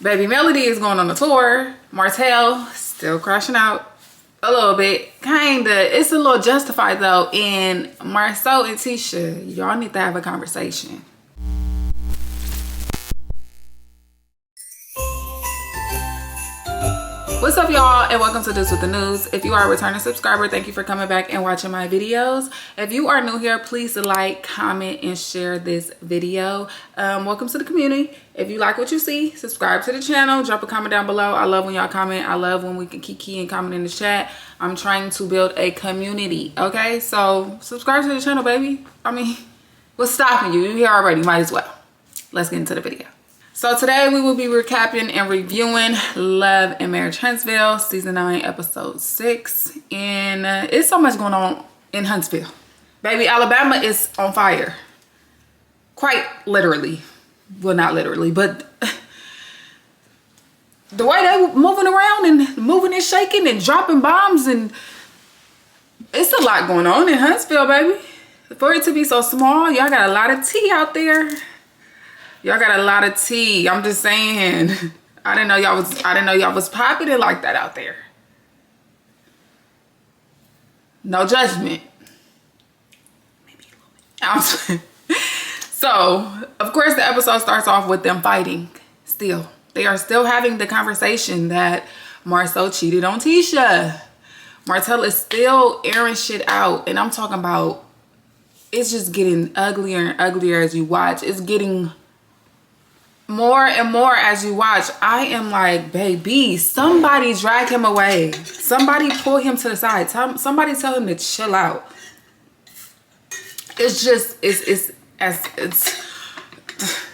Baby Melody is going on a tour. Martel still crashing out a little bit. Kinda. It's a little justified though. And Marcel and Tisha, y'all need to have a conversation. What's up, y'all, and welcome to This With The News. If you are a returning subscriber, thank you for coming back and watching my videos. If you are new here, please like, comment, and share this video. Welcome to the community. If you like what you see, subscribe to the channel, drop a comment down below. I love when y'all comment. I love when we can key and comment in the chat. I'm trying to build a community, okay? So subscribe to the channel, baby. I mean, what's stopping you? You're here already, might as well. Let's get into the video. So today we will be recapping and reviewing Love and Marriage Huntsville, season 9, episode 6. And it's so much going on in Huntsville. Baby, Alabama is on fire. Quite literally. Well, not literally, but the way they moving around and moving and shaking and dropping bombs, and it's a lot going on in Huntsville, baby. For it to be so small, y'all got a lot of tea out there. Y'all got a lot of tea. I'm just saying. I didn't know y'all was popular like that out there. No judgment. Maybe a little bit. So, of course, the episode starts off with them fighting. Still. They are still having the conversation that Marcel cheated on Tisha. Martel is still airing shit out. And I'm talking about, it's just getting uglier and uglier as you watch. It's getting more and more as you watch. I am like, baby, somebody drag him away. Somebody pull him to the side. Somebody tell him to chill out. It's just, it's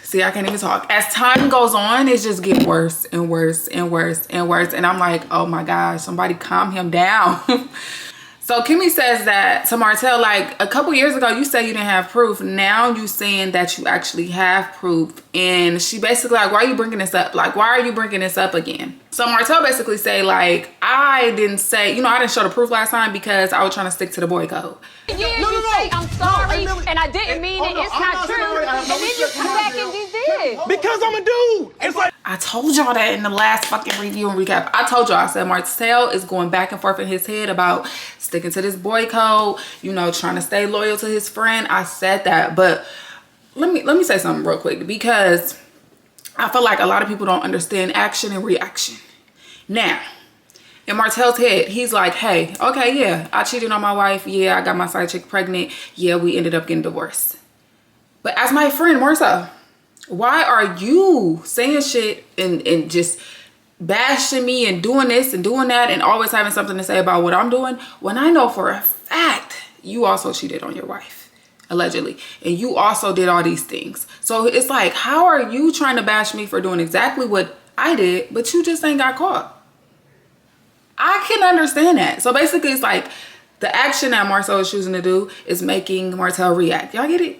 see, I can't even talk. As time goes on, it's just getting worse and worse and worse and worse. And I'm like, oh my gosh, somebody calm him down. So Kimmy says that to Martel, like, a couple years ago, you said you didn't have proof. Now you saying that you actually have proof. And she basically like, why are you bringing this up? Like, why are you bringing this up again? So Martel basically say, like, I didn't say, you know, I didn't show the proof last time because I was trying to stick to the boy code. You say I'm sorry and I didn't mean it. It's not true. And then you come back and you did. Because I'm a dude. It's like, I told y'all that in the last fucking review and recap. I told y'all, I said Marcel is going back and forth in his head about sticking to this boy code, you know, trying to stay loyal to his friend. I said that, but let me say something real quick, because I feel like a lot of people don't understand action and reaction. Now, in Martel's head, he's like, hey, okay, yeah, I cheated on my wife. Yeah, I got my side chick pregnant. Yeah, we ended up getting divorced. But as my friend, Marcel, why are you saying shit and just bashing me and doing this and doing that and always having something to say about what I'm doing when I know for a fact you also cheated on your wife, allegedly, and you also did all these things? So it's like, how are you trying to bash me for doing exactly what I did, but you just ain't got caught? I can understand that. So basically it's like the action that Marcel is choosing to do is making Martel react. Y'all get it?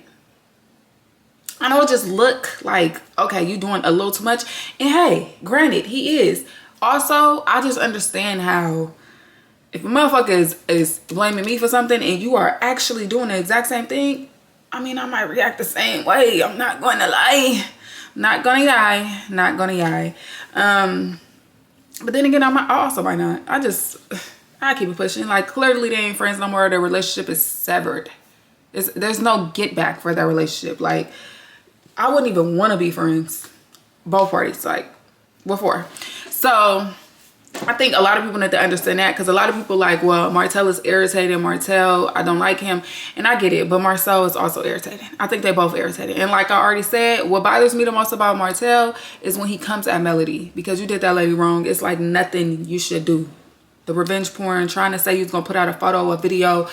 I know it just look like, okay, you doing a little too much. And hey, granted, he is. Also, I just understand how if a motherfucker is blaming me for something and you are actually doing the exact same thing, I mean, I might react the same way. I'm not going to lie. Not gonna lie. Not gonna lie. But then again, I also might not. I keep it pushing. Like, clearly they ain't friends no more. Their relationship is severed. There's no get back for their relationship. Like, I wouldn't even want to be friends. Both parties, like, before. So I think a lot of people need to understand that, because a lot of people like, well, Martel is irritated. Martel, I don't like him. And I get it, but Marcel is also irritated. I think they both irritated. And like I already said, what bothers me the most about Martel is when he comes at Melody, because you did that lady wrong. It's like nothing you should do. The revenge porn, trying to say you was going to put out a photo, a video,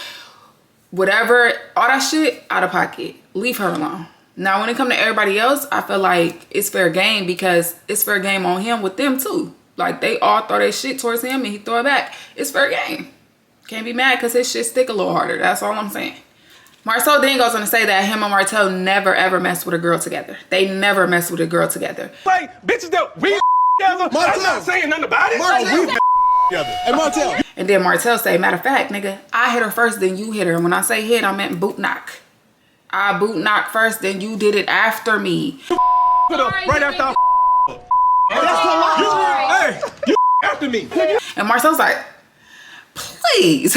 whatever, all that shit, out of pocket. Leave her alone. Now, when it comes to everybody else, I feel like it's fair game, because it's fair game on him with them too. Like, they all throw their shit towards him and he throw it back. It's fair game. Can't be mad because his shit stick a little harder. That's all I'm saying. Marcel then goes on to say that him and Martel never ever messed with a girl together. They never messed with a girl together. like, bitches that we together. I'm not saying nothing about it. Martel. Together. And Martel. And then Martel say, matter of fact, nigga, I hit her first, then you hit her. And when I say hit, I meant boot knock. I boot knock first, then you did it after me. Right after I after me. And Marcel's like, please.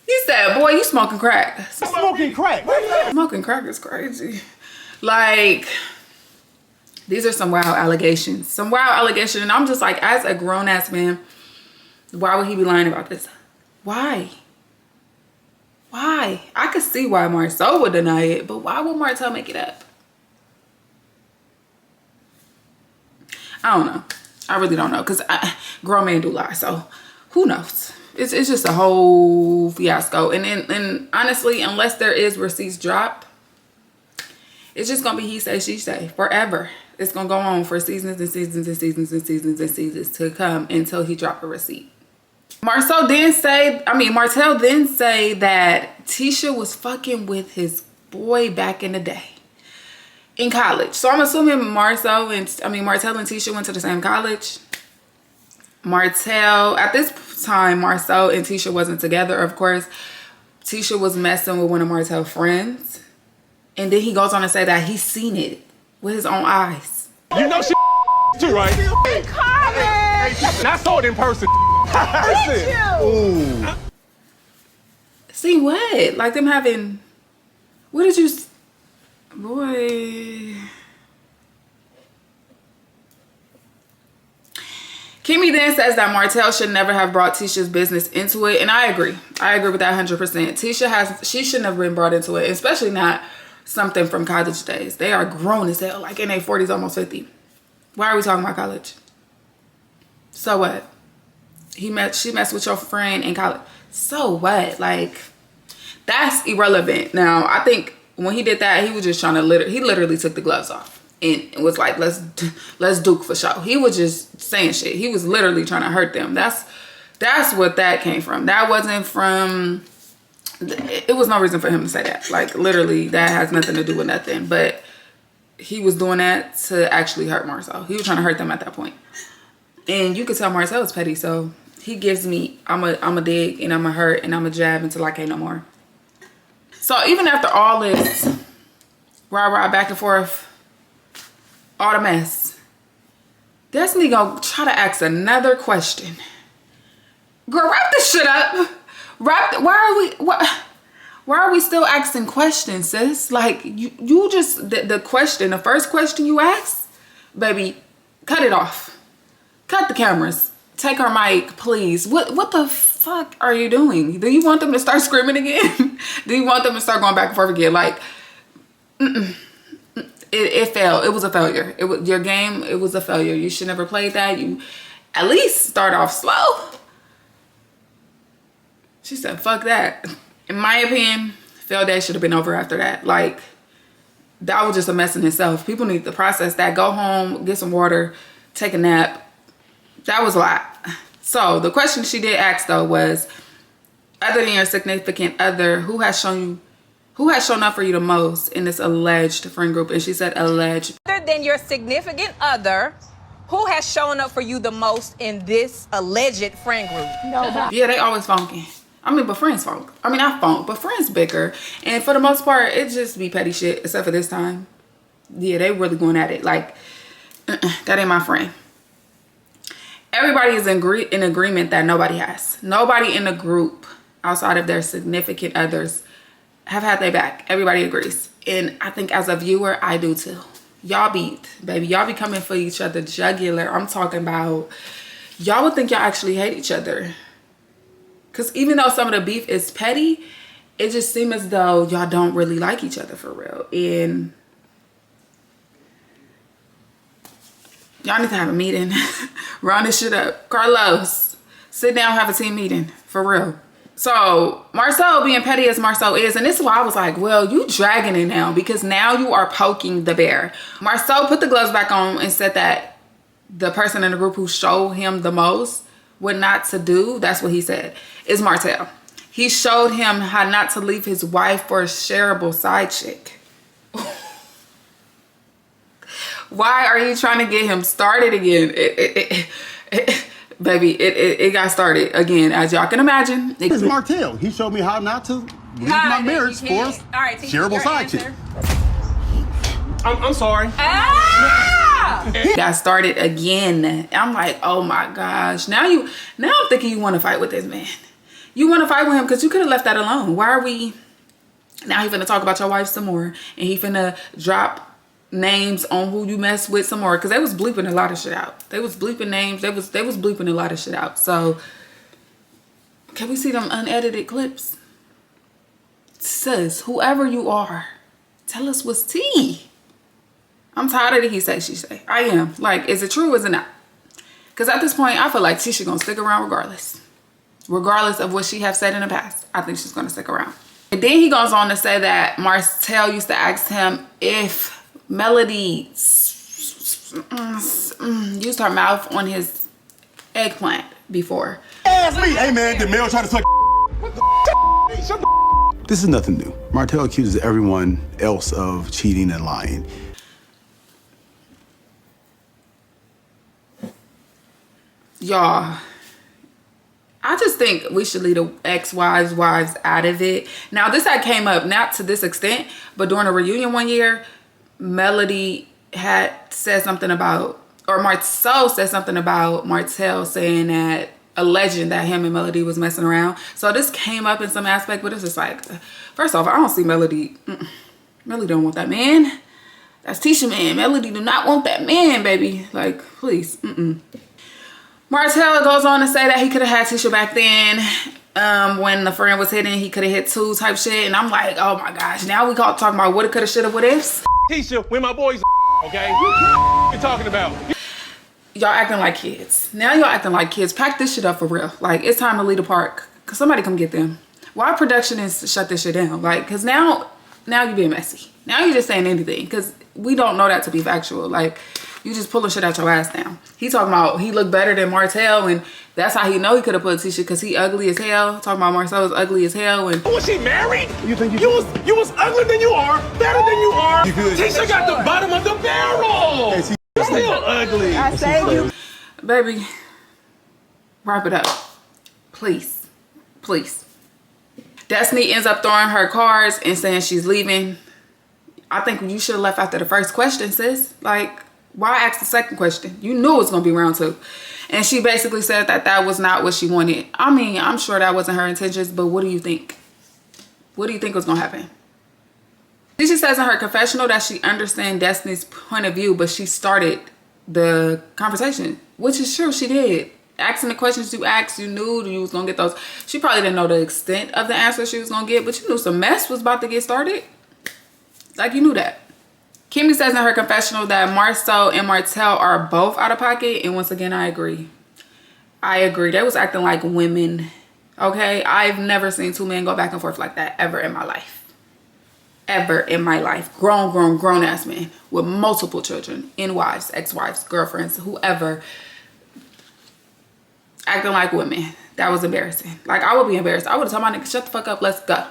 He said, boy, you smoking crack. Smoking crack. Smoking crack is crazy. Like, these are some wild allegations. Some wild allegations. And I'm just like, as a grown-ass man, why would he be lying about this? Why? Why? I could see why Marcel would deny it, but why would Martel make it up? I don't know. I really don't know, because grown men do lie, so who knows? It's just a whole fiasco. And honestly, unless there is receipts dropped, it's just gonna be he say, she say forever. It's gonna go on for seasons and seasons and seasons and seasons and seasons to come until he drop a receipt. Martel then say that Tisha was fucking with his boy back in the day in college. So I'm assuming Martel and Tisha went to the same college. Martel, at this time, Marcel and Tisha wasn't together, of course. Tisha was messing with one of Martel's friends. And then he goes on to say that he's seen it with his own eyes. You know she too, right? And I saw it in person. Ooh. See what? Like them having... What did you... Boy... Kimmy then says that Martel should never have brought Tisha's business into it, and I agree. I agree with that 100%. She shouldn't have been brought into it, especially not something from college days. They are grown as hell, like in their 40s, almost 50. Why are we talking about college? So what? She messed with your friend in college. So what? Like, that's irrelevant. Now, I think when he did that, he was just trying to he literally took the gloves off. And was like, let's duke for show. He was just saying shit. He was literally trying to hurt them. That's what that came from. That wasn't from... It was no reason for him to say that. Like, literally, that has nothing to do with nothing. But he was doing that to actually hurt Marcel. He was trying to hurt them at that point. And you could tell Marcel is petty. So he gives me, I'm a dig and I'm a hurt and I'm a jab until I can't no more. So even after all this rah-rah back and forth, all the mess, Destiny gonna try to ask another question. Girl, wrap this shit up. Why are we still asking questions, sis? Like, you just, the first question you asked, baby, cut it off. Cut the cameras. Take our mic, please. What the fuck are you doing? Do you want them to start screaming again? Do you want them to start going back and forth again? Like, It failed. It was a failure. Your game, it was a failure. You should never play that. You at least start off slow. She said, fuck that. In my opinion, failed day should have been over after that. Like, that was just a mess in itself. People need to process that. Go home, get some water, take a nap. That was a lot. So the question she did ask though was, other than your significant other, who has shown up for you the most in this alleged friend group? And she said alleged. Other than your significant other, who has shown up for you the most in this alleged friend group? Nobody. Yeah, they always funky. I mean, but friends funk. I mean, not funk, but friends bicker. And for the most part, it just be petty shit, except for this time. Yeah, they really going at it. Like, that ain't my friend. Everybody is in agreement that nobody has. Nobody in the group outside of their significant others have had their back. Everybody agrees. And I think as a viewer, I do too. Y'all be coming for each other jugular. I'm talking about, y'all would think y'all actually hate each other. Because even though some of the beef is petty, it just seems as though y'all don't really like each other for real. And y'all need to have a meeting. Round this shit up. Carlos, sit down, have a team meeting. For real. So Marcel, being petty as Marcel is, and this is why I was like, well, you dragging it now, because now you are poking the bear. Marcel put the gloves back on and said that the person in the group who showed him the most what not to do, that's what he said, is Martel. He showed him how not to leave his wife for a shareable side chick. Why are you trying to get him started again? Baby, it got started again, as y'all can imagine. It's Martel. He showed me how not to leave my marriage for a shareable side chick. I'm sorry. Ah! He got started again. I'm like, oh my gosh. Now I'm thinking you want to fight with this man. You want to fight with him because you could have left that alone. Why are we... Now he finna talk about your wife some more. And he finna drop names on who you mess with some more. Because they was bleeping a lot of shit out. They was bleeping names. They was bleeping a lot of shit out. So, can we see them unedited clips? Sis, whoever you are, tell us what's tea. I'm tired of the he say, she say. I am. Like, is it true or is it not? Because at this point, I feel like Tisha gonna stick around regardless. Regardless of what she have said in the past. I think she's gonna stick around. And then he goes on to say that Martel used to ask him if Melody used her mouth on his eggplant before. Ask me. Hey man, did Mel try to suck? This is nothing new. Martel accuses everyone else of cheating and lying. Y'all, I just think we should leave the ex-wives' wives out of it. Now, this had came up, not to this extent, but during a reunion one year, Melody had said something about, or Marcel said something about Martel saying that, alleging that him and Melody was messing around. So this came up in some aspect, but it's just like, first off, I don't see Melody. Melody don't want that man. That's Tisha man. Melody do not want that man, baby. Like, please. Martel goes on to say that he could have had Tisha back then when the friend was hitting. He could have hit two type shit. And I'm like, oh my gosh. Now we talking about what it could have, should have, what ifs. Tisha, when my boys okay? What you talking about? Y'all acting like kids. Now y'all acting like kids. Pack this shit up for real. Like, it's time to leave the park. Cause somebody come get them. Why production is shut this shit down? Like, cause now you being messy. Now you just saying anything. Cause we don't know that to be factual. Like, you just pulling shit out your ass now. He talking about he looked better than Martel, and that's how he know he could have put Tisha because he ugly as hell. Talking about Marcel was ugly as hell. And Was she married? You think you was uglier than you are, better than you are. Tisha got the bottom of the barrel. Hey, You're still ugly. I saved you. baby, wrap it up. Please. Please. Destiny ends up throwing her cards and saying she's leaving. I think you should have left after the first question, sis. Like, why ask the second question? You knew it was going to be round two. And she basically said that that was not what she wanted. I mean, I'm sure that wasn't her intentions, but what do you think? What do you think was going to happen? She says in her confessional that she understands Destiny's point of view, but she started the conversation, which is true, she did. Asking the questions you asked, you knew you was going to get those. She probably didn't know the extent of the answer she was going to get, but you knew some mess was about to get started. Like, you knew that. Kimmy says in her confessional that Marcel and Martel are both out of pocket. And once again, I agree. I agree. They was acting like women. Okay? I've never seen two men go back and forth like that ever in my life. Ever in my life. Grown ass men with multiple children, wives, ex-wives, girlfriends, whoever. Acting like women. That was embarrassing. Like, I would be embarrassed. I would have told my nigga, shut the fuck up. Let's go.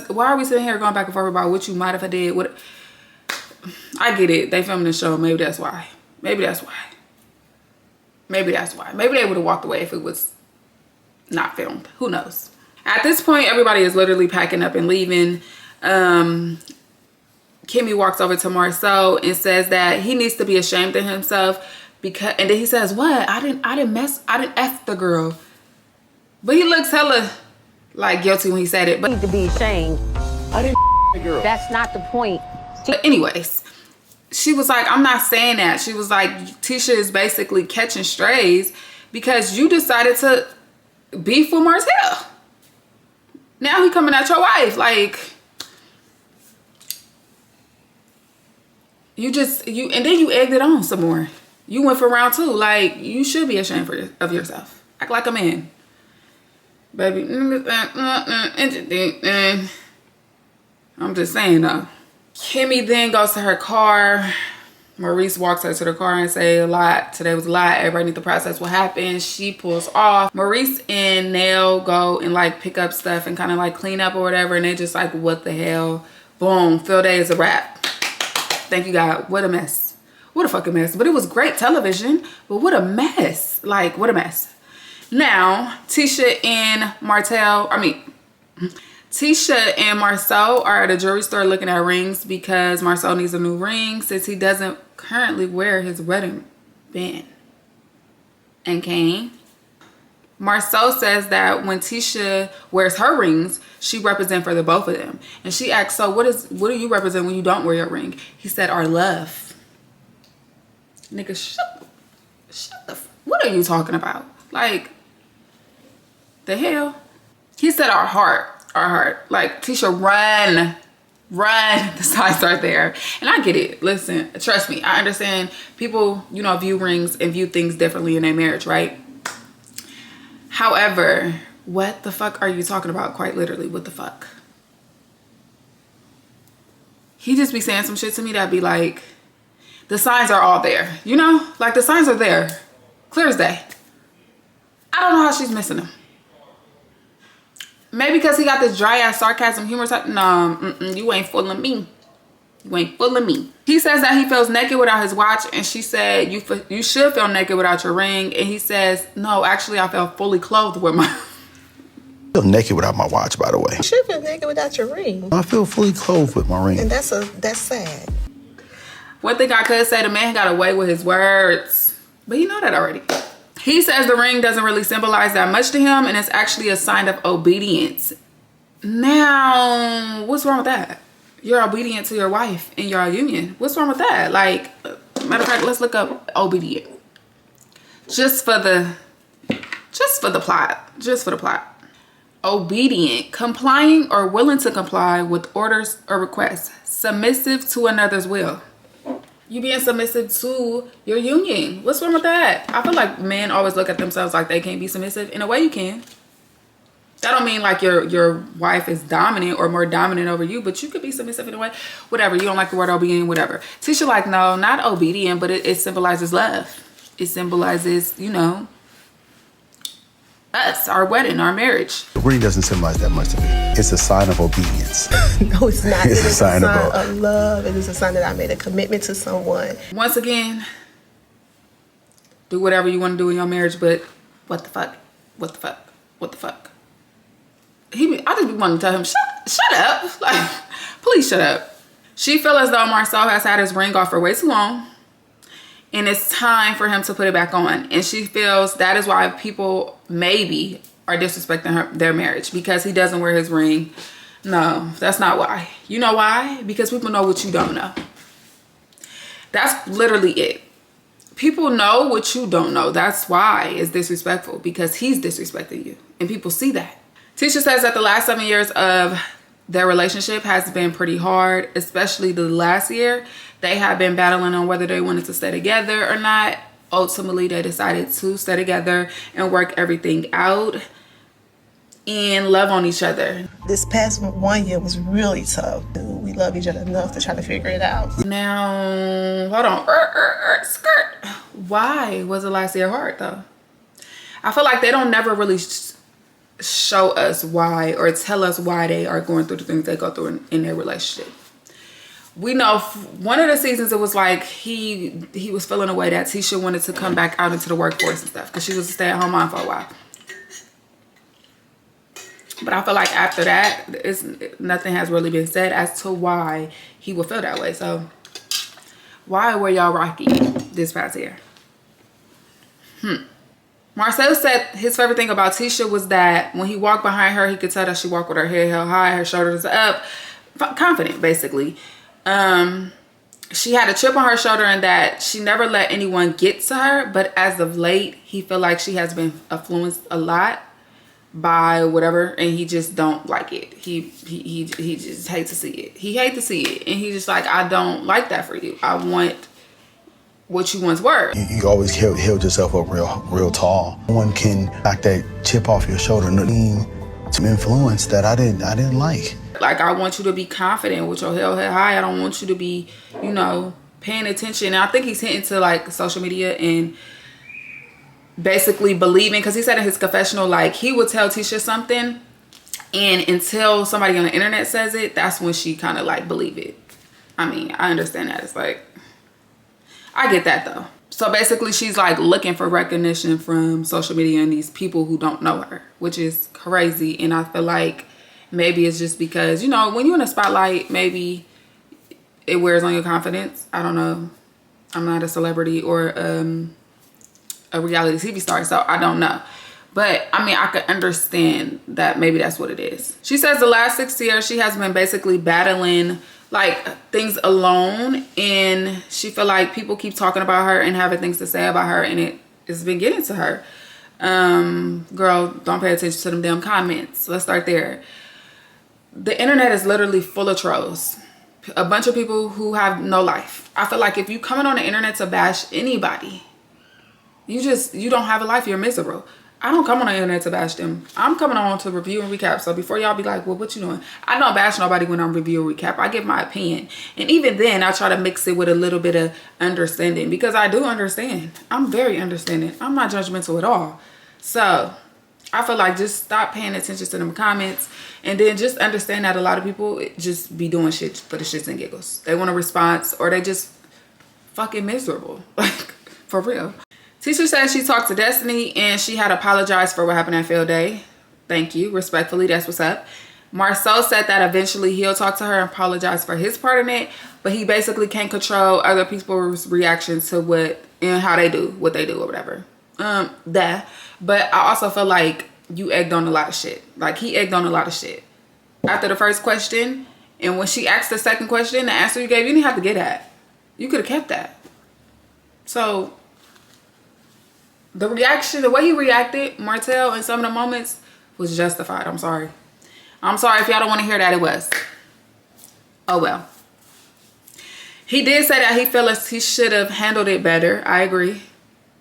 Why are we sitting here going back and forth about what you might have did? What? I get it. They filmed the show. Maybe that's why. Maybe that's why. Maybe that's why. Maybe they would have walked away if it was not filmed. Who knows? At this point, everybody is literally packing up and leaving. Kimmy walks over to Marcel and says that he needs to be ashamed of himself because, and then he says, "What? I didn't F the girl." But he looks hella like guilty when he said it. But Need to be ashamed. I didn't the girl. That's not the point. But anyways, she was like, I'm not saying that. She was like, Tisha is basically catching strays because you decided to beef with Martel. Now he coming at your wife. Like, and then you egged it on some more. You went for round two. Like, you should be ashamed of yourself. Act like a man. Baby. I'm just saying though. Kimmy then goes to her car. Maurice walks her to the car and say a lot. Today was a lot. Everybody need to process what happened. She pulls off. Maurice and Nell go and like pick up stuff and kind of like clean up or whatever. And they just like, what the hell? Boom. Field day is a wrap. Thank you, God. What a mess. What a fucking mess. But it was great television. But what a mess. Like, what a mess. Now, Tisha and Marcel are at a jewelry store looking at rings because Marcel needs a new ring since he doesn't currently wear his wedding band. And Kane. Marcel says that when Tisha wears her rings, she represents for the both of them. And she asks, so what do you represent when you don't wear your ring? He said, our love. Nigga, shut the, what are you talking about? Like, the hell? He said our heart. Like, Tisha, run, the signs are there. And I get it. Listen, trust me, I understand people, you know, view rings and view things differently in their marriage, right? However, what the fuck are you talking about? Quite literally, what the fuck? He just be saying some shit to me that be like, the signs are all there, you know? Like, the signs are there, clear as day. I don't know how she's missing them. Maybe because he got this dry ass sarcasm humor type. No, you ain't fooling me. You ain't fooling me. He says that he feels naked without his watch, and she said, you should feel naked without your ring. And he says, no, actually, I felt fully clothed with my... I feel naked without my watch, by the way. You should feel naked without your ring. I feel fully clothed with my ring. And that's sad. One thing I could say, the man got away with his words, but you know that already. He says the ring doesn't really symbolize that much to him, and it's actually a sign of obedience. Now, what's wrong with that? You're obedient to your wife in your union. What's wrong with that? Like, matter of fact, let's look up obedient. Just for the plot. Obedient, complying or willing to comply with orders or requests. Submissive to another's will. You being submissive to your union. What's wrong with that? I feel like men always look at themselves like they can't be submissive. In a way, you can. That don't mean like your wife is dominant or more dominant over you, but you could be submissive in a way. Whatever. You don't like the word obedient, whatever. Tisha like, no, not obedient, but it symbolizes love. It symbolizes, you know, us, our wedding, our marriage. The ring doesn't symbolize that much to me. It's a sign of obedience. No, it's not. It's a sign of love. It is a sign that I made a commitment to someone. Once again, do whatever you want to do in your marriage, but what the fuck? What the fuck? What the fuck? I just be wanting to tell him, shut up. Like, please shut up. She feels as though Marcel has had his ring off for way too long, and it's time for him to put it back on. And she feels that is why people maybe are disrespecting their marriage, because he doesn't wear his ring. No, that's not why. You know why? Because people know what you don't know. That's literally it. People know what you don't know. That's why it's disrespectful, because he's disrespecting you, and people see that. Tisha says that the last 7 years of their relationship has been pretty hard, especially the last year. They have been battling on whether they wanted to stay together or not. Ultimately, they decided to stay together and work everything out and love on each other. This past 1 year was really tough. We love each other enough to try to figure it out. Now, hold on. Skirt. Why was the last year hard, though? I feel like they don't never really show us why or tell us why they are going through the things they go through in their relationship. We know one of the seasons it was like he was feeling a way that Tisha wanted to come back out into the workforce and stuff, because she was a stay-at-home mom for a while. But I feel like after that, nothing has really been said as to why he would feel that way. So why were y'all rocky this past year? Marcel said his favorite thing about Tisha was that when he walked behind her, he could tell that she walked with her head held high, her shoulders up, confident, basically. She had a chip on her shoulder, and that she never let anyone get to her. But as of late, he feel like she has been influenced a lot by whatever, and he just don't like it. He just hates to see it. He hates to see it, and he just like, I don't like that for you. I want what you once were. You always held yourself up real tall. No one can knock that chip off your shoulder. Some influence that I didn't like. Like, I want you to be confident with your head high. I don't want you to be, you know, paying attention. And I think he's hitting to like social media and basically believing, because he said in his confessional, like, he would tell Tisha something, and until somebody on the internet says it, that's when she kind of like believe it. I mean, I understand that. It's like, I get that though. So basically she's like looking for recognition from social media and these people who don't know her, which is crazy. And I feel like maybe it's just because, you know, when you're in a spotlight, maybe it wears on your confidence. I don't know. I'm not a celebrity or a reality TV star, so I don't know. But I mean, I could understand that maybe that's what it is. She says the last 6 years she has been basically battling like things alone, and she feel like people keep talking about her and having things to say about her, and it's been getting to her. Girl, don't pay attention to them damn comments. Let's start there. The internet is literally full of trolls. A bunch of people who have no life. I feel like if you coming on the internet to bash anybody, you don't have a life. You're miserable. I don't come on the internet to bash them. I'm coming on to review and recap. So before y'all be like, well, what you doing? I don't bash nobody when I'm review and recap. I give my opinion. And even then, I try to mix it with a little bit of understanding, because I do understand. I'm very understanding. I'm not judgmental at all. So I feel like just stop paying attention to them comments, and then just understand that a lot of people just be doing shit for the shits and giggles. They want a response, or they just fucking miserable. Like, for real. Tisha says she talked to Destiny and she had apologized for what happened at Field Day. Thank you. Respectfully, that's what's up. Marcel said that eventually he'll talk to her and apologize for his part in it, but he basically can't control other people's reactions to what and how they do what they do or whatever. But I also feel like you egged on a lot of shit. Like, he egged on a lot of shit. After the first question, and when she asked the second question, the answer you gave, you didn't have to get that. You could have kept that. So the reaction, the way he reacted, Martel, in some of the moments was justified. I'm sorry. I'm sorry if y'all don't want to hear that. It was. Oh well. He did say that he feels he should have handled it better. I agree.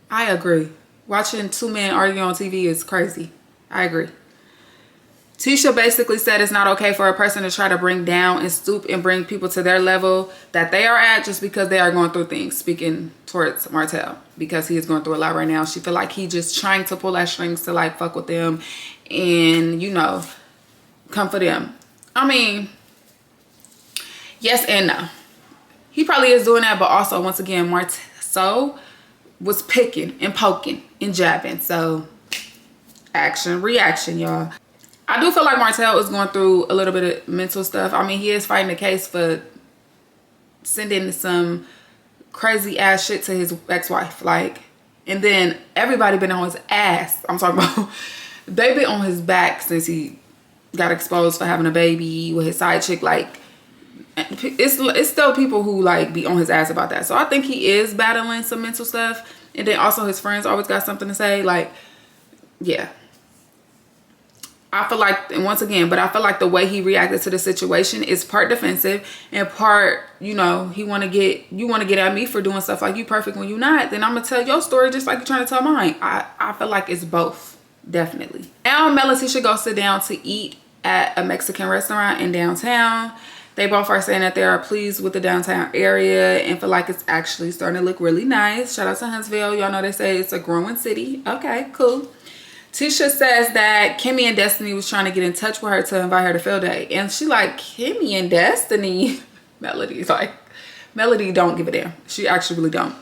I agree. Watching two men argue on TV is crazy. I agree. Tisha basically said it's not okay for a person to try to bring down and stoop and bring people to their level that they are at just because they are going through things. Speaking towards Martel, because he is going through a lot right now. She feel like he just trying to pull at strings to like fuck with them and, you know, come for them. I mean, yes and no. He probably is doing that, but also once again, Marcel was picking and poking and jabbing. So action, reaction, y'all. I do feel like Martel is going through a little bit of mental stuff. I mean, he is fighting a case for sending some crazy ass shit to his ex-wife. Like, and then everybody been on his ass. I'm talking about, they've been on his back since he got exposed for having a baby with his side chick. Like, it's still people who like be on his ass about that. So I think he is battling some mental stuff. And then also his friends always got something to say. Like, yeah. I feel like, and once again, but I feel like the way he reacted to the situation is part defensive and part, you know, you want to get at me for doing stuff like you perfect when you're not. Then I'm going to tell your story just like you're trying to tell mine. I feel like it's both, definitely. Now Mel and Tisha go sit down to eat at a Mexican restaurant in downtown. They both are saying that they are pleased with the downtown area and feel like it's actually starting to look really nice. Shout out to Huntsville. Y'all know they say it's a growing city. Okay, cool. Tisha says that Kimmy and Destiny was trying to get in touch with her to invite her to Field Day. And she like, Kimmy and Destiny? Melody's like, Melody don't give a damn. She actually really don't.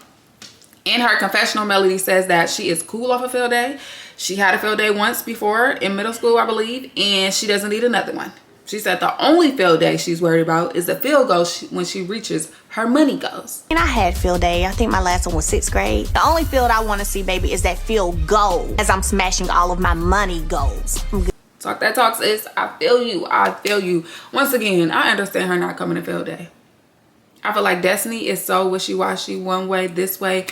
In her confessional, Melody says that she is cool off a Field Day. She had a Field Day once before in middle school, I believe. And she doesn't need another one. She said the only Field Day she's worried about is the field goal when she reaches her money goals. And I had Field Day. I think my last one was 6th grade. The only field I want to see, baby, is that field goal as I'm smashing all of my money goals. Talk that talk, sis. I feel you. I feel you. Once again, I understand her not coming to Field Day. I feel like Destiny is so wishy-washy, one way, this way.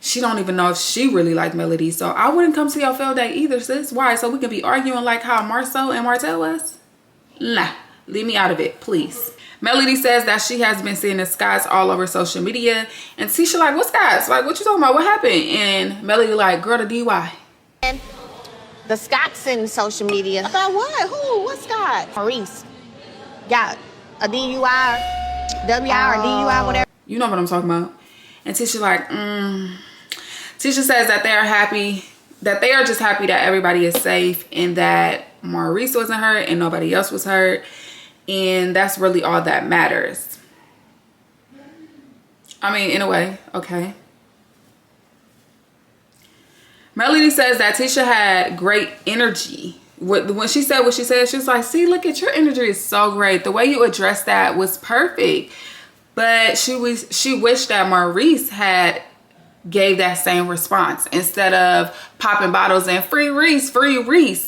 She don't even know if she really like Melody. So I wouldn't come to your Field Day either, sis. Why? So we can be arguing like how Marcel and Martel was? Nah, leave me out of it, please. Melody says that she has been seeing the skies all over social media. And Tisha like, what skies? Like, what you talking about? What happened? And Melody like, girl, the DY. And the Scott's in social media. About what? Who? What Scott? Maurice. Got a DUI, WI or DUI, whatever. You know what I'm talking about. And Tisha like, Tisha says that they are happy, that they are just happy that everybody is safe and that Maurice wasn't hurt and nobody else was hurt. And that's really all that matters. I mean, in a way, okay. Melody says that Tisha had great energy. When she said what she said, she was like, see, look at your energy is so great. The way you addressed that was perfect. But she wished that Maurice had gave that same response instead of popping bottles and free Reese. That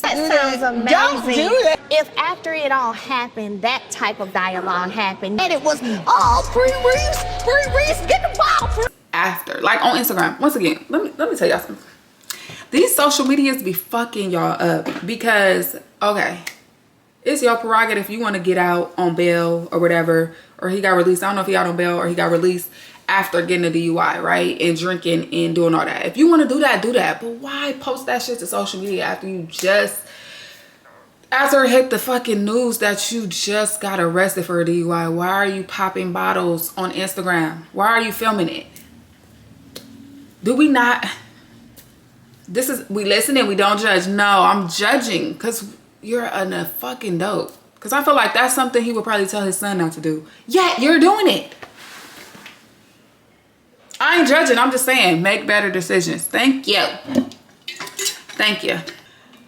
sounds amazing. Don't do that. If after it all happened, that type of dialogue happened, and it was, oh, free Reese, get the ball. After, like on Instagram, once again, let me tell y'all something. These social medias be fucking y'all up because, okay, it's your prerogative if you want to get out on bail or whatever, or he got released. I don't know if he got on bail or he got released after getting a DUI, right? And drinking and doing all that. If you want to do that, do that. But why post that shit to social media after you just, after it hit the fucking news that you just got arrested for a DUI? Why are you popping bottles on Instagram? Why are you filming it? Do we not? This is, we listen and we don't judge. No, I'm judging because you're a fucking dope. Because I feel like that's something he would probably tell his son not to do. Yet you're doing it. I ain't judging. I'm just saying, make better decisions. Thank you. Thank you.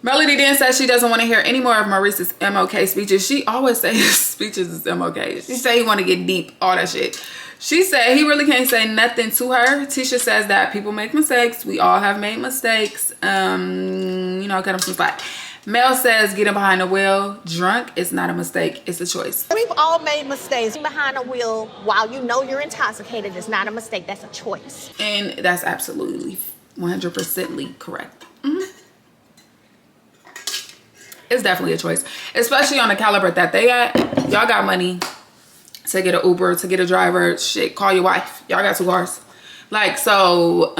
Melody then says she doesn't want to hear any more of Maurice's MOK speeches. She always says his speeches is MOK. She say he want to get deep, all that shit. She said he really can't say nothing to her. Tisha says that people make mistakes. We all have made mistakes. You know, cut him some slack. Mel says getting behind the wheel drunk is not a mistake. It's a choice. We've all made mistakes. Behind the wheel while you know you're intoxicated is not a mistake. That's a choice. And that's absolutely 100% correct. It's definitely a choice, especially on the caliber that they at. Y'all got money to get an Uber, to get a driver. Shit, call your wife. Y'all got 2 cars. Like, so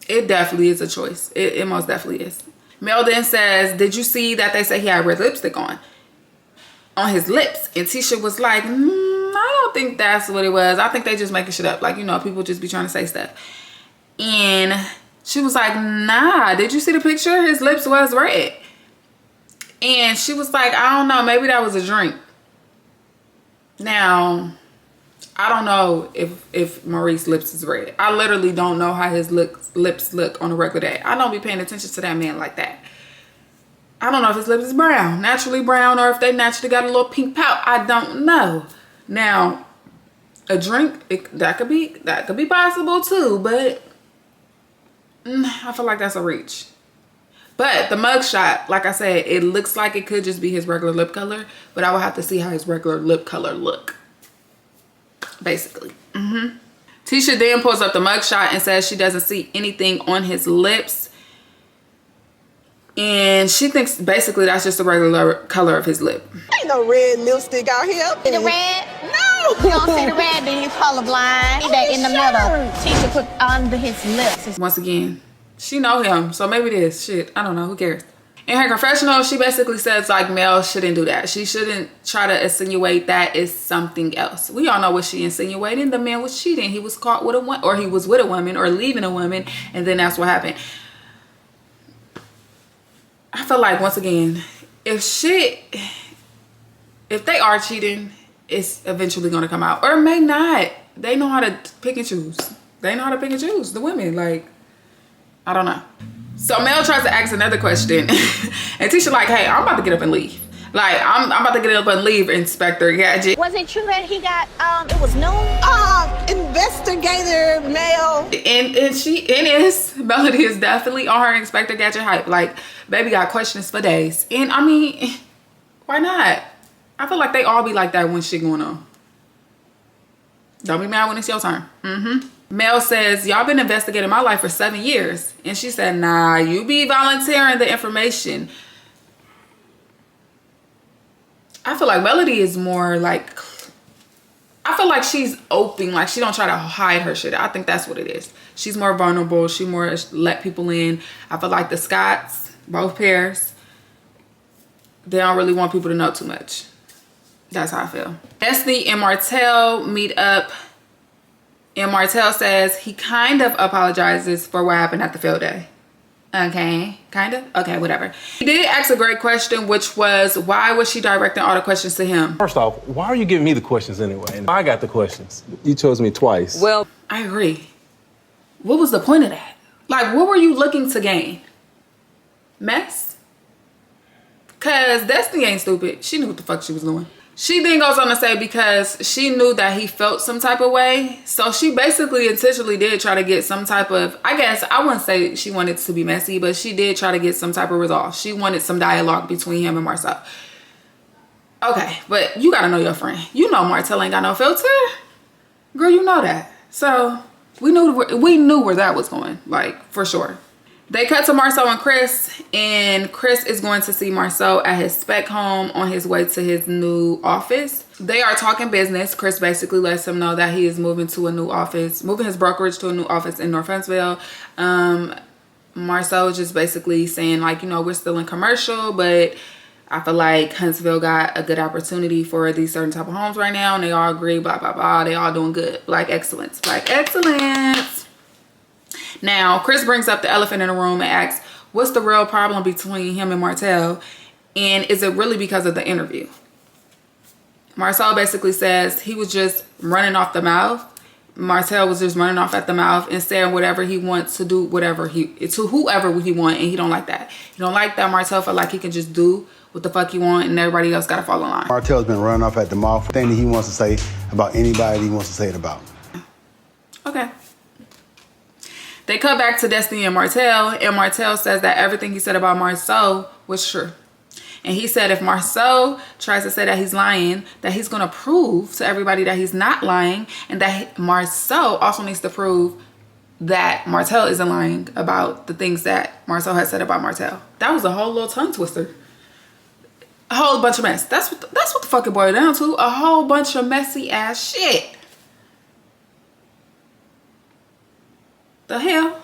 it definitely is a choice. It most definitely is. Mel then says, did you see that they say he had red lipstick on his lips? And Tisha was like, I don't think that's what it was. I think they just making shit up. Like, you know, people just be trying to say stuff. And she was like, nah, did you see the picture? His lips was red. And she was like, I don't know, maybe that was a drink. Now, I don't know if Maurice's lips is red. I literally don't know how his lips look on a regular day. I don't be paying attention to that man like that. I don't know if his lips is brown, naturally brown, or if they naturally got a little pink pout. I don't know. Now, a drink, that could be possible too, but I feel like that's a reach. But the mugshot, like I said, it looks like it could just be his regular lip color, but I will have to see how his regular lip color look. Basically. Tisha then pulls up the mugshot and says she doesn't see anything on his lips. And she thinks basically that's just the regular color of his lip. Ain't no red lipstick out here. See the red? No. You don't see the red, then you colorblind. See that in the middle. Tisha put under his lips. Once again, she know him, so maybe it is. Shit, I don't know. Who cares? In her confessional, she basically says like Mel shouldn't do that. She shouldn't try to insinuate that it's something else. We all know what she insinuated. The man was cheating. He was caught with a woman, or he was with a woman, or leaving a woman, and then that's what happened. I feel like, once again, if they are cheating, it's eventually going to come out, or it may not. They know how to pick and choose. They know how to pick and choose. The women, like, I don't know. So Mel tries to ask another question and Tisha like, hey, I'm about to get up and leave. Like, I'm about to get up and leave, Inspector Gadget. Was it true that he got, it was noon? Investigator Mel. And Melody is definitely on her Inspector Gadget hype. Like, baby got questions for days. And I mean, why not? I feel like they all be like that when shit going on. Don't be mad when it's your turn. Mel says, y'all been investigating my life for 7 years. And she said, nah, you be volunteering the information. I feel like Melody is more like, I feel like she's open. Like, she don't try to hide her shit. I think that's what it is. She's more vulnerable. She more let people in. I feel like the Scotts, both pairs, they don't really want people to know too much. That's how I feel. Destiny and Martel meet up. And Martel says he kind of apologizes for what happened at the field day. Okay, kind of? Okay, whatever. He did ask a great question, which was, why was she directing all the questions to him? First off, why are you giving me the questions anyway? I got the questions. You chose me twice. Well, I agree. What was the point of that? Like, what were you looking to gain? Mess? Because Destiny ain't stupid. She knew what the fuck she was doing. She then goes on to say because she knew that he felt some type of way. So she basically intentionally did try to get some type of, I guess, I wouldn't say she wanted to be messy, but she did try to get some type of resolve. She wanted some dialogue between him and Marcel. Okay, but you gotta know your friend. You know Martel ain't got no filter. Girl, you know that. So we knew where that was going, like, for sure. They cut to Marcel and Chris is going to see Marcel at his spec home on his way to his new office. They are talking business. Chris basically lets him know that he is moving to a new office, moving his brokerage to a new office in North Huntsville. Marcel is just basically saying, like, you know, we're still in commercial, but I feel like Huntsville got a good opportunity for these certain type of homes right now, and they all agree, blah, blah, blah. They all doing good. Black excellence. Black excellence. Now, Chris brings up the elephant in the room and asks, what's the real problem between him and Martel? And is it really because of the interview? Marcel basically says he was just running off the mouth. Martel was just running off at the mouth and saying whatever he wants to do, whatever to whoever he want, and he don't like that. He don't like that Martel felt like he can just do what the fuck he want and everybody else gotta fall in line. Martel's been running off at the mouth. Thing that he wants to say about anybody he wants to say it about. Okay. They cut back to Destiny and Martel says that everything he said about Marcel was true. And he said if Marcel tries to say that he's lying, that he's gonna prove to everybody that he's not lying, and that Marcel also needs to prove that Martel isn't lying about the things that Marcel has said about Martel. That was a whole little tongue twister. A whole bunch of mess. That's what the fuck it boiled down to. A whole bunch of messy ass shit. The hell?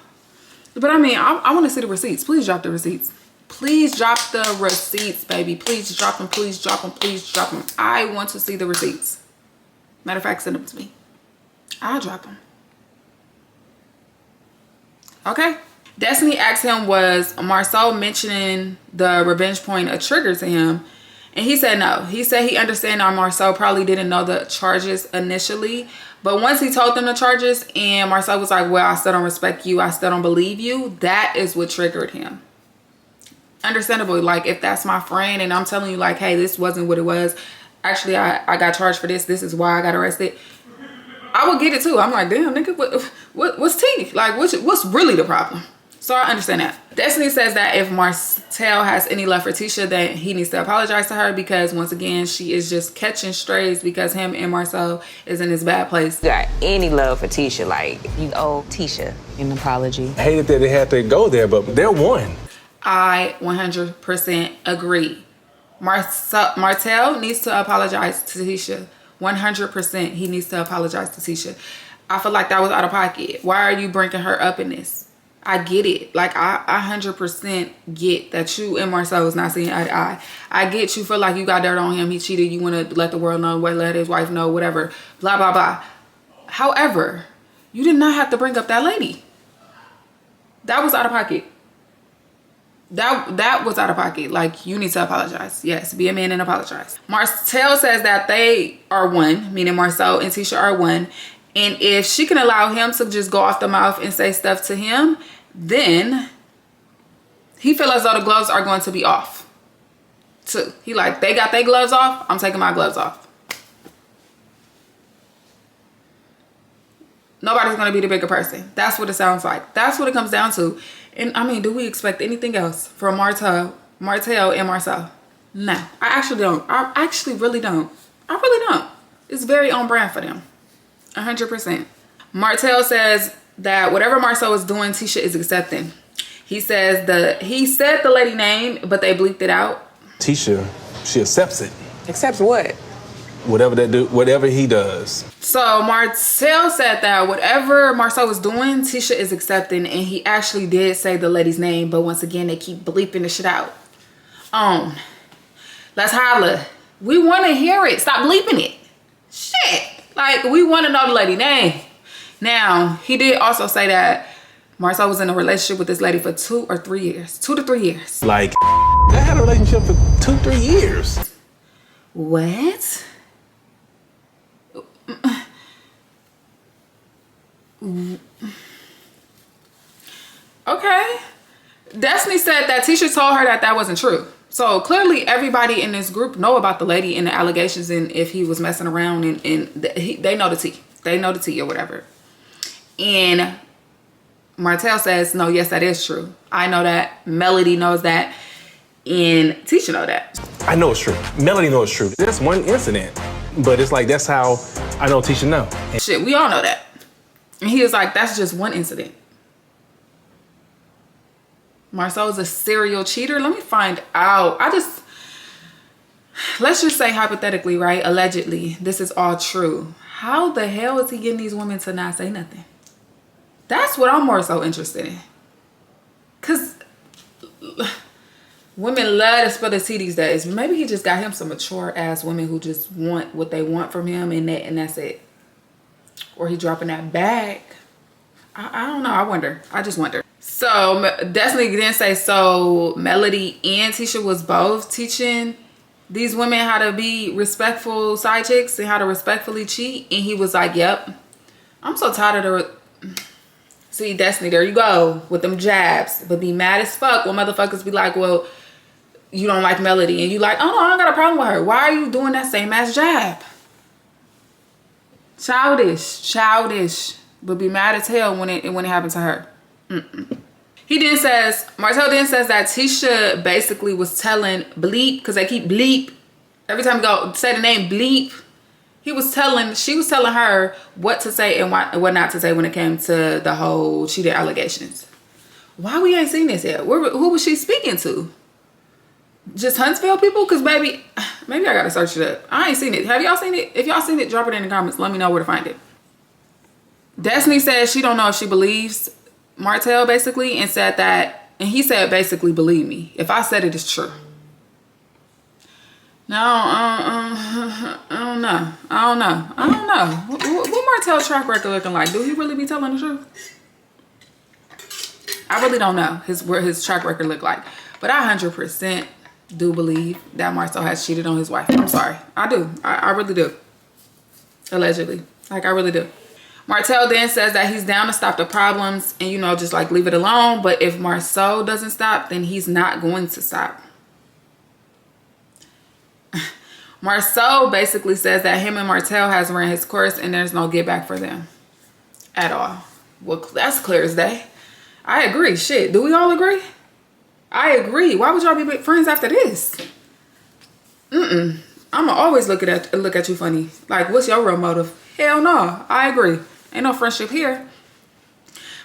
But I mean, I want to see the receipts. Please drop the receipts. Please drop the receipts, baby. Please drop them. Please drop them. Please drop them. I want to see the receipts. Matter of fact, send them to me. I'll drop them. Okay. Destiny asked him, was Marcel mentioning the revenge point a trigger to him? And he said no. He said he understand that Marcel probably didn't know the charges initially. But once he told them the charges and Marcel was like, well, I still don't respect you, I still don't believe you, that is what triggered him. Understandably, like, if that's my friend and I'm telling you, like, hey, this wasn't what it was. Actually, I got charged for this. This is why I got arrested. I would get it too. I'm like, damn, nigga, what's tea? Like, what's really the problem? So I understand that. Destiny says that if Martel has any love for Tisha, then he needs to apologize to her because, once again, she is just catching strays because him and Marcel is in this bad place. Got any love for Tisha, like, you owe Tisha an apology. I hated that they had to go there, but they're one. I 100% agree. Martel needs to apologize to Tisha. 100% he needs to apologize to Tisha. I feel like that was out of pocket. Why are you bringing her up in this? I get it. Like, I 100% get that you and Marcel is not seeing eye to eye. I get you feel like you got dirt on him. He cheated. You want to let the world know, let his wife know, whatever. Blah, blah, blah. However, you did not have to bring up that lady. That was out of pocket. That was out of pocket. Like, you need to apologize. Yes, be a man and apologize. Martel says that they are one, meaning Marcel and Tisha are one. And if she can allow him to just go off the mouth and say stuff to him, then he feels as though the gloves are going to be off too. He like, they got their gloves off, I'm taking my gloves off. Nobody's going to be the bigger person. That's what it sounds like. That's what it comes down to. And I mean, do we expect anything else from Martel and Marcel? No, I actually don't. I actually really don't. I really don't. It's very on brand for them. 100%. Martel says that whatever Marcel is doing, Tisha is accepting. He says he said the lady name, but they bleeped it out. Tisha, she accepts it. Accepts what? Whatever he does. So Marcel said that whatever Marcel was doing, Tisha is accepting, and he actually did say the lady's name, but once again, they keep bleeping the shit out. Let's holla. We want to hear it. Stop bleeping it. Shit. Like, we want to know the lady name. Now, he did also say that Marcel was in a relationship with this lady for 2 or 3 years. 2 to 3 years. Like, they had a relationship for 2-3 years. What? Okay. Destiny said that Tisha told her that wasn't true. So clearly everybody in this group know about the lady and the allegations and if he was messing around they know the tea. They know the tea or whatever. And Martel says, no, yes, that is true. I know that. Melody knows that. And Tisha know that. I know it's true. Melody knows it's true. That's one incident. But it's like, that's how I know Tisha know. And shit, we all know that. And he was like, that's just one incident. Marcel's a serial cheater. Let me find out. Let's just say hypothetically, right? Allegedly, this is all true. How the hell is he getting these women to not say nothing? That's what I'm more so interested in. Because women love to spill the tea these days. Maybe he just got him some mature ass women who just want what they want from him and that's it. Or he dropping that bag. I don't know. I wonder. I just wonder. So Destiny didn't say so Melody and Tisha was both teaching these women how to be respectful side chicks and how to respectfully cheat. And he was like, yep. I'm so tired of the... See, Destiny, there you go with them jabs. But be mad as fuck when motherfuckers be like, well, you don't like Melody. And you like, oh no, I don't got a problem with her. Why are you doing that same ass jab? Childish. But be mad as hell when it happened to her. Martel then says that Tisha basically was telling Bleep, because they keep Bleep. Every time you go say the name Bleep, she was telling her what to say and what not to say when it came to the whole cheating allegations. Why we ain't seen this yet? Who was she speaking to? Just Huntsville people? Because maybe I gotta search it up. I ain't seen it. Have y'all seen it? If y'all seen it, drop it in the comments. Let me know where to find it. Destiny says she don't know if she believes Martel basically, and said that, and he said basically, believe me, if I said it, it's true. No, I don't know. What Martel's track record looking like? Do he really be telling the truth? I really don't know what his track record look like, but I 100% do believe that Marcel has cheated on his wife. I'm sorry, I do. I really do. Allegedly, like I really do. Martel then says that he's down to stop the problems and, you know, just like leave it alone. But if Marcel doesn't stop, then he's not going to stop. Marcel basically says that him and Martel has ran his course and there's no get back for them at all. Well, that's clear as day. I agree. Shit, do we all agree? I agree. Why would y'all be friends after this? I'ma always look at you funny. Like, what's your real motive? Hell no. I agree. Ain't no friendship here.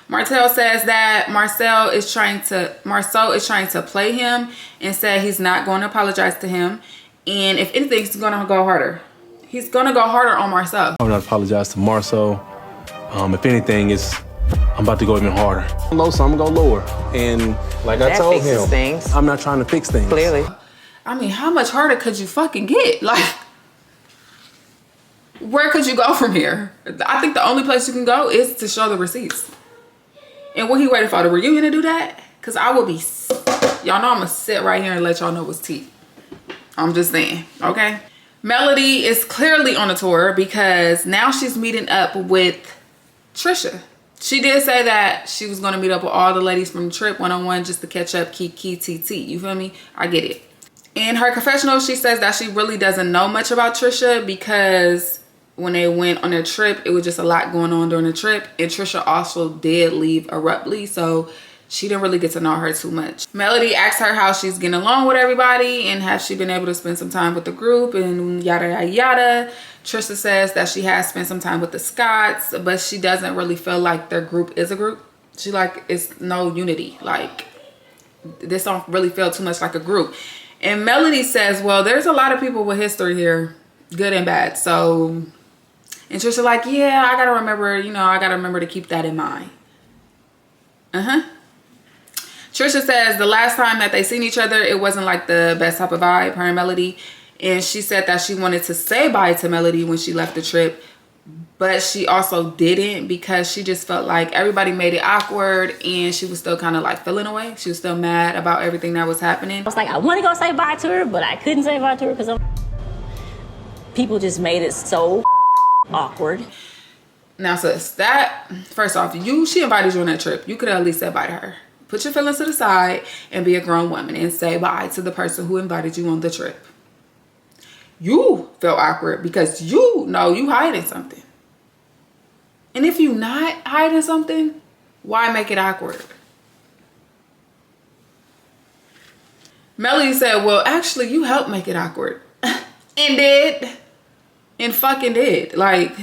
Martel says that Marcel is trying to play him and said he's not going to apologize to him. And if anything, he's going to go harder. He's going to go harder on Marcel. I'm not apologize to Marcel. If anything, I'm about to go even harder. Low, so I'm going to go lower. And like I told him, I'm not trying to fix things. Clearly. I mean, how much harder could you fucking get? Like, where could you go from here? I think the only place you can go is to show the receipts. And what he waiting for, the reunion to do that? Because I will be, y'all know I'm going to sit right here and let y'all know what's tea. I'm just saying, okay? Melody is clearly on a tour because now she's meeting up with Tisha. She did say that she was going to meet up with all the ladies from the trip one-on-one just to catch up, kiki, TT. You feel me? I get it. In her confessional, she says that she really doesn't know much about Tisha because when they went on their trip, it was just a lot going on during the trip. And Tisha also did leave abruptly, so she didn't really get to know her too much. Melody asked her how she's getting along with everybody and has she been able to spend some time with the group and yada, yada, yada. Tisha says that she has spent some time with the Scotts, but she doesn't really feel like their group is a group. She like, it's no unity. Like, this don't really feel too much like a group. And Melody says, well, there's a lot of people with history here, good and bad. So, and Tisha like, yeah, I gotta remember, you know, I gotta remember to keep that in mind. Tisha says the last time that they seen each other, it wasn't like the best type of vibe, her and Melody. And she said that she wanted to say bye to Melody when she left the trip, but she also didn't because she just felt like everybody made it awkward and she was still kind of like feeling away. She was still mad about everything that was happening. I was like, I want to go say bye to her, but I couldn't say bye to her because people just made it so awkward. Now, sis, that, first off, she invited you on that trip. You could have at least said bye to her. Put your feelings to the side and be a grown woman and say bye to the person who invited you on the trip. You felt awkward because you know you hiding something. And if you're not hiding something, why make it awkward? Melody said, well, actually, you helped make it awkward. And did. And fucking did. Like,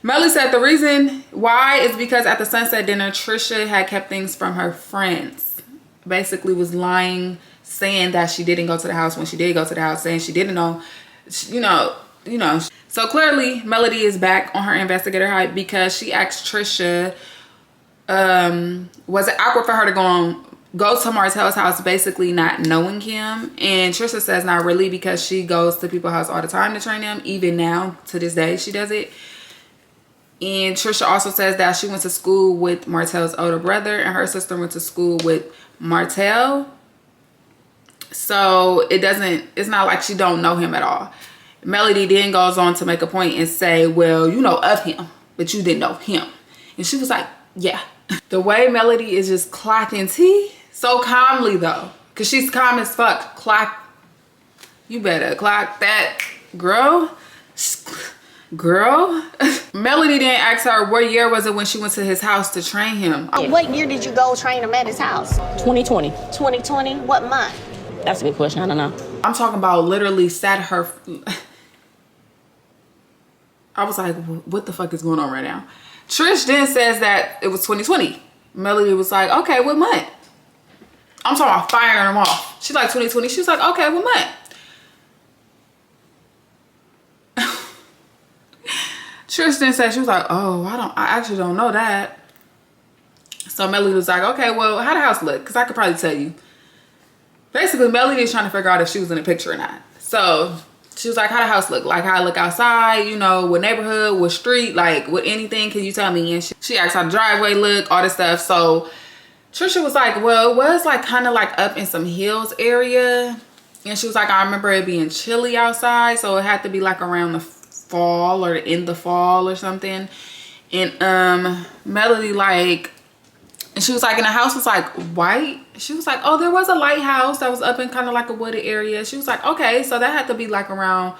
Melody said the reason why is because at the sunset dinner, Trisha had kept things from her friends. Basically was lying, saying that she didn't go to the house when she did go to the house, saying she didn't know, you know. So clearly, Melody is back on her investigator hype because she asked Trisha, was it awkward for her to go to Martel's house basically not knowing him? And Trisha says not really, because she goes to people's house all the time to train them. Even now, to this day, she does it. And Trisha also says that she went to school with Martel's older brother and her sister went to school with Martel. So it's not like she don't know him at all. Melody then goes on to make a point and say, well, you know of him, but you didn't know him. And she was like, yeah. The way Melody is just clocking tea so calmly though, because she's calm as fuck. Clock, you better clock that, girl. Girl. Melody then asked her what year was it when she went to his house to train him. What year did you go train him at his house? 2020. 2020? What month? That's a good question. I don't know. I'm talking about literally sat her. I was like, what the fuck is going on right now? Trish then says that it was 2020. Melody was like, okay, what month? I'm talking about firing him off. She's like, 2020. She was like, okay, what month? Trish then said, she was like, oh, I actually don't know that. So Melody was like, okay, well, how the house look? Because I could probably tell you. Basically, Melody is trying to figure out if she was in the picture or not. So she was like, how the house look? Like how I look outside, you know, what neighborhood, what street, like what anything, can you tell me? And she asked how the driveway look, all this stuff. So Trisha was like, well, it was like kind of like up in some hills area. And she was like, I remember it being chilly outside. So it had to be like around the fall or in the fall or something. And Melody like, and she was like, and the house was like white. She was like, oh, there was a lighthouse that was up in kind of like a wooded area. She was like, okay, so that had to be like around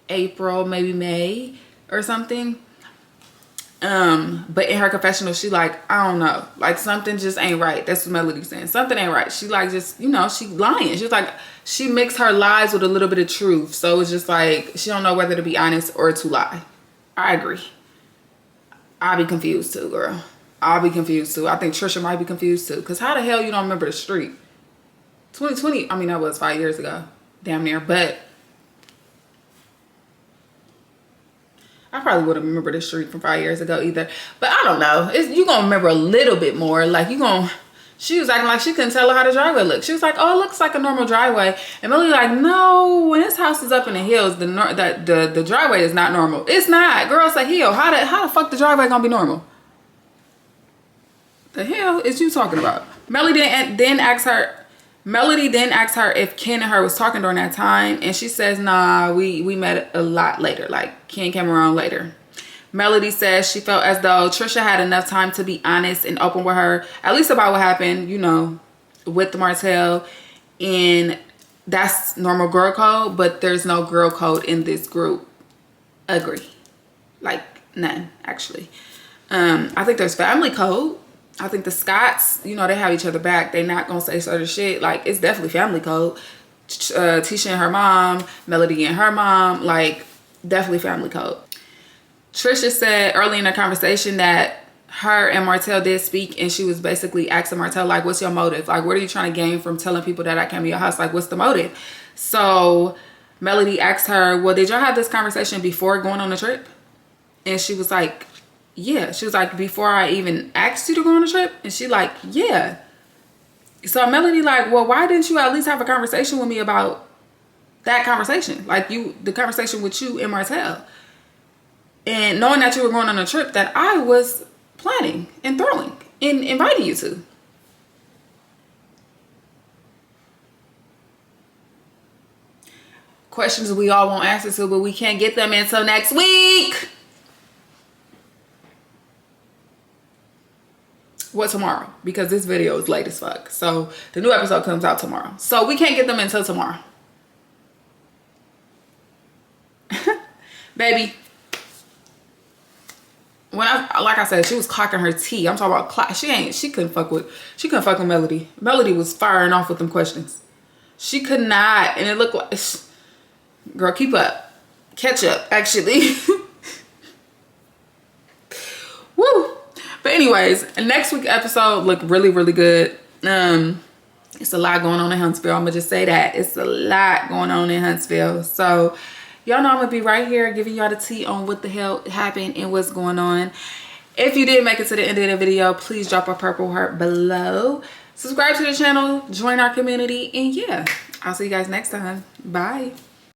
April, maybe May or something. But in her confessional, she like, I don't know, like something just ain't right. That's what Melody's saying. Something ain't right. She like just, you know, she lying. She was like, she mixed her lies with a little bit of truth. So it's just like, she don't know whether to be honest or to lie. I agree. I'll be confused too, girl. I'll be confused too. I think Trisha might be confused too. Because how the hell you don't remember the street? 2020, I mean, that was 5 years ago. Damn near. But I probably would have remembered the street from 5 years ago either. But I don't know. You going to remember a little bit more. Like, you going to... She was acting like she couldn't tell her how the driveway looked. She was like, oh, it looks like a normal driveway. And Melody like, no, when this house is up in the hills, the driveway is not normal. It's not. Girl, it's a hill. How the fuck the driveway going to be normal? The hell is you talking about? Melody then asked her if Ken and her was talking during that time, and she says, nah, we met a lot later. Like, Ken came around later. Melody says she felt as though Trisha had enough time to be honest and open with her, at least about what happened, you know, with the Martel. And that's normal girl code, but there's no girl code in this group. Agree. Like, none, actually. I think there's family code. I think the Scotts, you know, they have each other back. They're not gonna say certain shit. Like, it's definitely family code. Tisha and her mom, Melody and her mom, like, definitely family code. Trisha said early in the conversation that her and Martel did speak, and she was basically asking Martel, like, what's your motive? Like, what are you trying to gain from telling people that I came to your house? Like, what's the motive? So Melody asked her, well, did y'all have this conversation before going on the trip? And she was like, yeah. She was like, before I even asked you to go on a trip? And she like, yeah. So Melody like, well, why didn't you at least have a conversation with me about that conversation? Like, the conversation with you and Martel. And knowing that you were going on a trip that I was planning and throwing and inviting you to. Questions we all want answers to, but we can't get them until next week. what, tomorrow, because this video is late as fuck. So the new episode comes out tomorrow. So we can't get them until tomorrow. Baby, when like I said, she was clocking her tea. I'm talking about clock. She couldn't fuck with Melody. Melody was firing off with them questions. She could not, and it looked like, girl, keep up. Catch up, actually. Woo. But anyways, next week's episode looked really, really good. It's a lot going on in Huntsville. I'm gonna just say that. It's a lot going on in Huntsville. So y'all know I'm gonna be right here giving y'all the tea on what the hell happened and what's going on. If you did make it to the end of the video, please drop a purple heart below. Subscribe to the channel, join our community, and yeah, I'll see you guys next time. Bye.